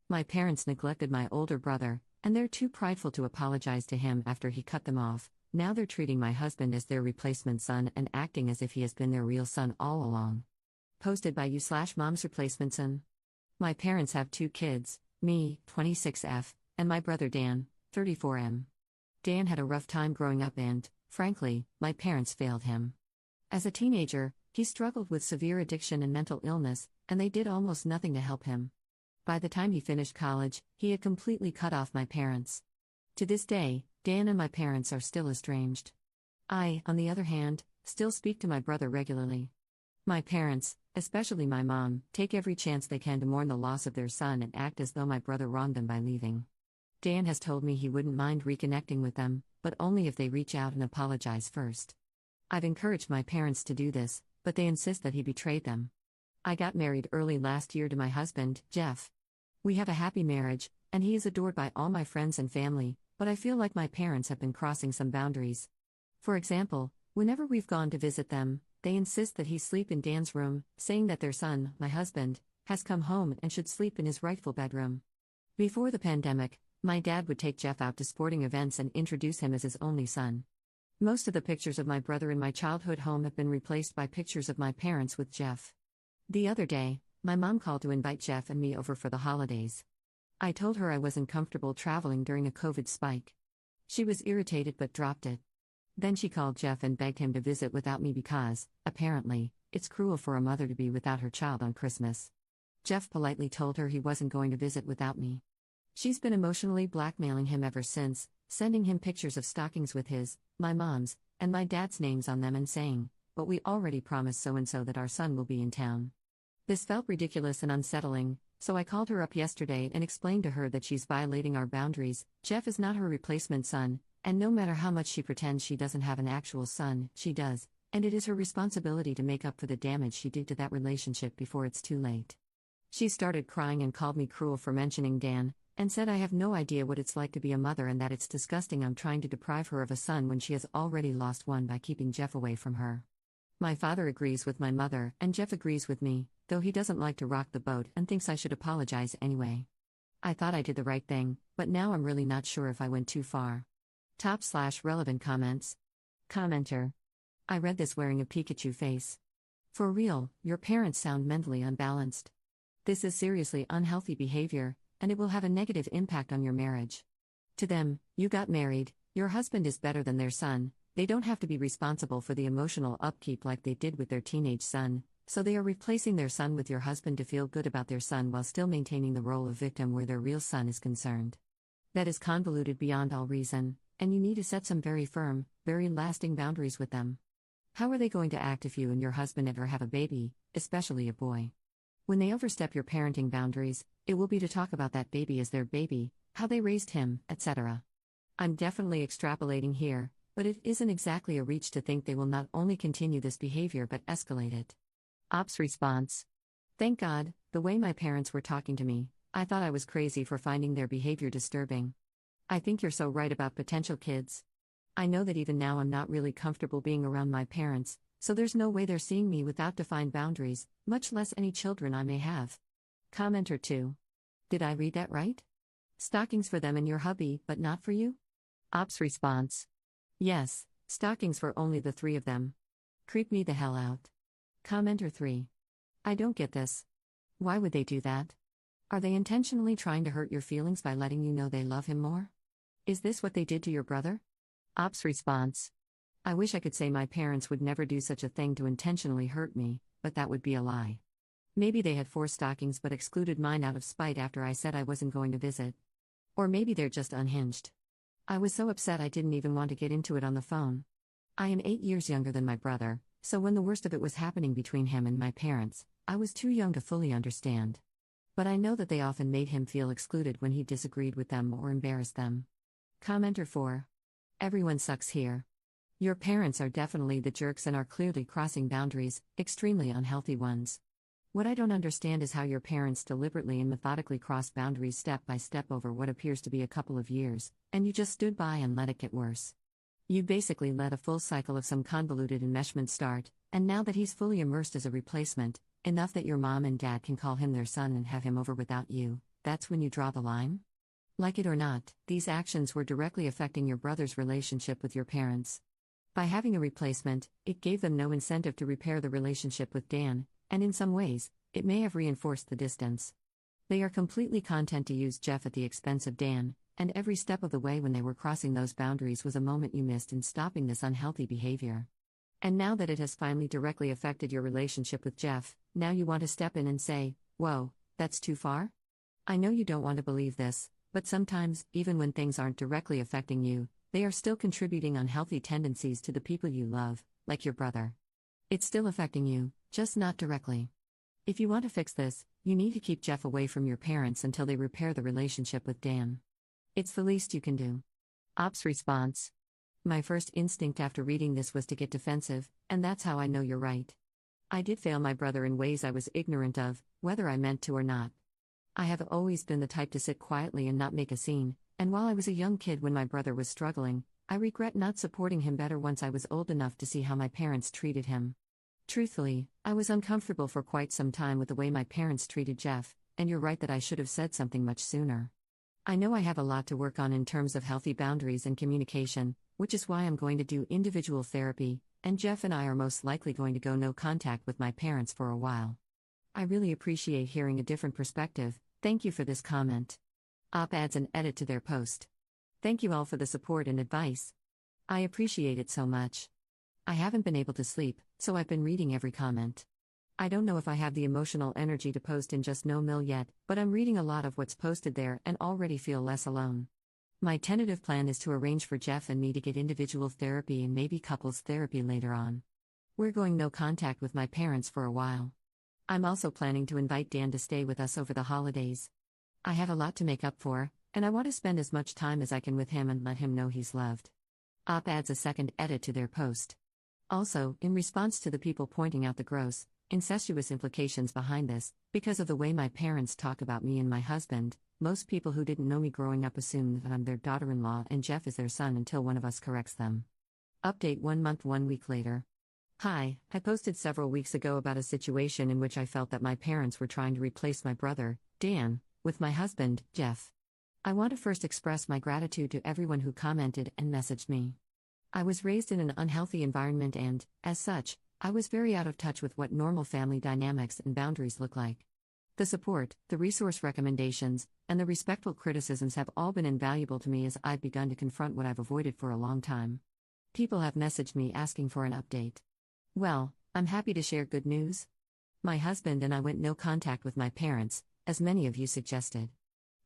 My parents neglected my older brother, and they're too prideful to apologize to him after he cut them off. Now they're treating my husband as their replacement son and acting as if he has been their real son all along. Posted by you/mom's replacement son. My parents have 2 kids, me, 26F, and my brother Dan, 34M. Dan had a rough time growing up and, frankly, my parents failed him. As a teenager, he struggled with severe addiction and mental illness, and they did almost nothing to help him. By the time he finished college, he had completely cut off my parents. To this day, Dan and my parents are still estranged. I, on the other hand, still speak to my brother regularly. My parents, especially my mom, take every chance they can to mourn the loss of their son and act as though my brother wronged them by leaving. Dan has told me he wouldn't mind reconnecting with them, but only if they reach out and apologize first. I've encouraged my parents to do this, but they insist that he betrayed them. I got married early last year to my husband, Jeff. We have a happy marriage, and he is adored by all my friends and family, but I feel like my parents have been crossing some boundaries. For example, whenever we've gone to visit them, they insist that he sleep in Dan's room, saying that their son, my husband, has come home and should sleep in his rightful bedroom. Before the pandemic, my dad would take Jeff out to sporting events and introduce him as his only son. Most of the pictures of my brother in my childhood home have been replaced by pictures of my parents with Jeff. The other day, my mom called to invite Jeff and me over for the holidays. I told her I wasn't comfortable traveling during a COVID spike. She was irritated but dropped it. Then she called Jeff and begged him to visit without me because, apparently, it's cruel for a mother to be without her child on Christmas. Jeff politely told her he wasn't going to visit without me. She's been emotionally blackmailing him ever since, sending him pictures of stockings with his, my mom's, and my dad's names on them and saying, "But we already promised so-and-so that our son will be in town." This felt ridiculous and unsettling, so I called her up yesterday and explained to her that she's violating our boundaries. Jeff is not her replacement son, and no matter how much she pretends she doesn't have an actual son, she does, and it is her responsibility to make up for the damage she did to that relationship before it's too late. She started crying and called me cruel for mentioning Dan, and said I have no idea what it's like to be a mother and that it's disgusting I'm trying to deprive her of a son when she has already lost one by keeping Jeff away from her. My father agrees with my mother, and Jeff agrees with me, though he doesn't like to rock the boat and thinks I should apologize anyway. I thought I did the right thing, but now I'm really not sure if I went too far. Top/relevant comments. Commenter. I read this wearing a Pikachu face. For real, your parents sound mentally unbalanced. This is seriously unhealthy behavior, and it will have a negative impact on your marriage. To them, you got married, your husband is better than their son, they don't have to be responsible for the emotional upkeep like they did with their teenage son, so they are replacing their son with your husband to feel good about their son while still maintaining the role of victim where their real son is concerned. That is convoluted beyond all reason, and you need to set some very firm, very lasting boundaries with them. How are they going to act if you and your husband ever have a baby, especially a boy? When they overstep your parenting boundaries, it will be to talk about that baby as their baby, how they raised him, etc. I'm definitely extrapolating here, but it isn't exactly a reach to think they will not only continue this behavior but escalate it. Ops response. Thank God, the way my parents were talking to me, I thought I was crazy for finding their behavior disturbing. I think you're so right about potential kids. I know that even now I'm not really comfortable being around my parents, so there's no way they're seeing me without defined boundaries, much less any children I may have. Commenter 2. Did I read that right? Stockings for them and your hubby, but not for you? Ops response. Yes, stockings for only the 3 of them. Creep me the hell out. Commenter 3. I don't get this. Why would they do that? Are they intentionally trying to hurt your feelings by letting you know they love him more? Is this what they did to your brother? Ops response. I wish I could say my parents would never do such a thing to intentionally hurt me, but that would be a lie. Maybe they had 4 stockings but excluded mine out of spite after I said I wasn't going to visit. Or maybe they're just unhinged. I was so upset I didn't even want to get into it on the phone. I am 8 years younger than my brother, so when the worst of it was happening between him and my parents, I was too young to fully understand. But I know that they often made him feel excluded when he disagreed with them or embarrassed them. Commenter 4. Everyone sucks here. Your parents are definitely the jerks and are clearly crossing boundaries, extremely unhealthy ones. What I don't understand is how your parents deliberately and methodically cross boundaries step by step over what appears to be a couple of years, and you just stood by and let it get worse. You basically let a full cycle of some convoluted enmeshment start, and now that he's fully immersed as a replacement, enough that your mom and dad can call him their son and have him over without you, that's when you draw the line? Like it or not, these actions were directly affecting your brother's relationship with your parents. By having a replacement, it gave them no incentive to repair the relationship with Dan, and in some ways, it may have reinforced the distance. They are completely content to use Jeff at the expense of Dan, and every step of the way when they were crossing those boundaries was a moment you missed in stopping this unhealthy behavior. And now that it has finally directly affected your relationship with Jeff, now you want to step in and say, "Whoa, that's too far?" I know you don't want to believe this, but sometimes, even when things aren't directly affecting you, they are still contributing unhealthy tendencies to the people you love, like your brother. It's still affecting you, just not directly. If you want to fix this, you need to keep Jeff away from your parents until they repair the relationship with Dan. It's the least you can do. Ops response. My first instinct after reading this was to get defensive, and that's how I know you're right. I did fail my brother in ways I was ignorant of, whether I meant to or not. I have always been the type to sit quietly and not make a scene, and while I was a young kid when my brother was struggling, I regret not supporting him better once I was old enough to see how my parents treated him. Truthfully, I was uncomfortable for quite some time with the way my parents treated Jeff, and you're right that I should have said something much sooner. I know I have a lot to work on in terms of healthy boundaries and communication, which is why I'm going to do individual therapy, and Jeff and I are most likely going to go no contact with my parents for a while. I really appreciate hearing a different perspective. Thank you for this comment. Op adds an edit to their post. Thank you all for the support and advice. I appreciate it so much. I haven't been able to sleep, so I've been reading every comment. I don't know if I have the emotional energy to post in just no mill yet, but I'm reading a lot of what's posted there and already feel less alone. My tentative plan is to arrange for Jeff and me to get individual therapy and maybe couples therapy later on. We're going no contact with my parents for a while. I'm also planning to invite Dan to stay with us over the holidays. I have a lot to make up for, and I want to spend as much time as I can with him and let him know he's loved. Op adds a second edit to their post. Also, in response to the people pointing out the gross, incestuous implications behind this, because of the way my parents talk about me and my husband, most people who didn't know me growing up assume that I'm their daughter-in-law and Jeff is their son until one of us corrects them. Update 1 month 1 week later. Hi, I posted several weeks ago about a situation in which I felt that my parents were trying to replace my brother, Dan, with my husband, Jeff. I want to first express my gratitude to everyone who commented and messaged me. I was raised in an unhealthy environment and, as such, I was very out of touch with what normal family dynamics and boundaries look like. The support, the resource recommendations, and the respectful criticisms have all been invaluable to me as I've begun to confront what I've avoided for a long time. People have messaged me asking for an update. Well, I'm happy to share good news. My husband and I went no contact with my parents, as many of you suggested.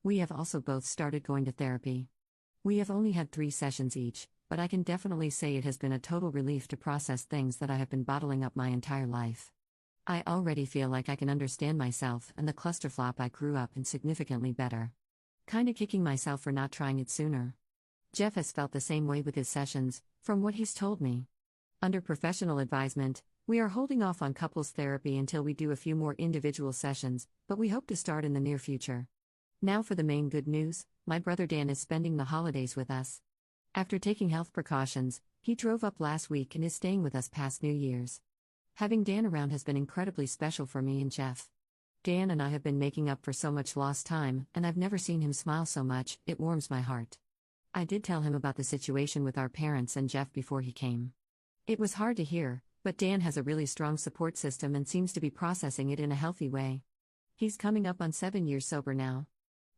We have also both started going to therapy. We have only had 3 sessions each, but I can definitely say it has been a total relief to process things that I have been bottling up my entire life. I already feel like I can understand myself and the clusterflop I grew up in significantly better. Kinda kicking myself for not trying it sooner. Jeff has felt the same way with his sessions, from what he's told me. Under professional advisement, we are holding off on couples therapy until we do a few more individual sessions, but we hope to start in the near future. Now for the main good news, my brother Dan is spending the holidays with us. After taking health precautions, he drove up last week and is staying with us past New Year's. Having Dan around has been incredibly special for me and Jeff. Dan and I have been making up for so much lost time, and I've never seen him smile so much. It warms my heart. I did tell him about the situation with our parents and Jeff before he came. It was hard to hear, but Dan has a really strong support system and seems to be processing it in a healthy way. He's coming up on 7 years sober now.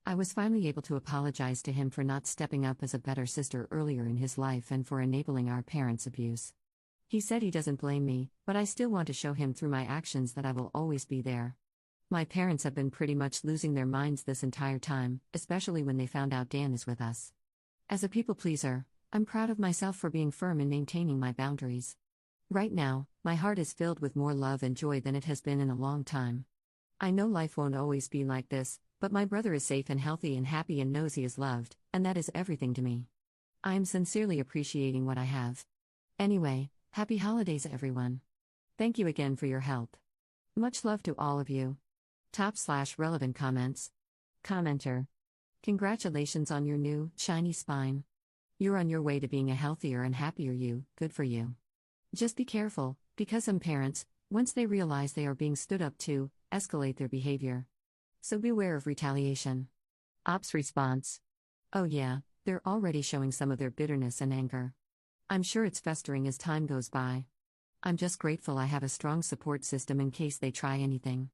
I was finally able to apologize to him for not stepping up as a better sister earlier in his life and for enabling our parents' abuse. He said he doesn't blame me, but I still want to show him through my actions that I will always be there. My parents have been pretty much losing their minds this entire time, especially when they found out Dan is with us. As a people pleaser, I'm proud of myself for being firm in maintaining my boundaries. Right now, my heart is filled with more love and joy than it has been in a long time. I know life won't always be like this, but my brother is safe and healthy and happy and knows he is loved, and that is everything to me. I am sincerely appreciating what I have. Anyway, happy holidays everyone. Thank you again for your help. Much love to all of you. Top/relevant comments. Commenter. Congratulations on your new, shiny spine. You're on your way to being a healthier and happier you, good for you. Just be careful, because some parents, once they realize they are being stood up to, escalate their behavior. So beware of retaliation. Op's response: oh, yeah, they're already showing some of their bitterness and anger. I'm sure it's festering as time goes by. I'm just grateful I have a strong support system in case they try anything.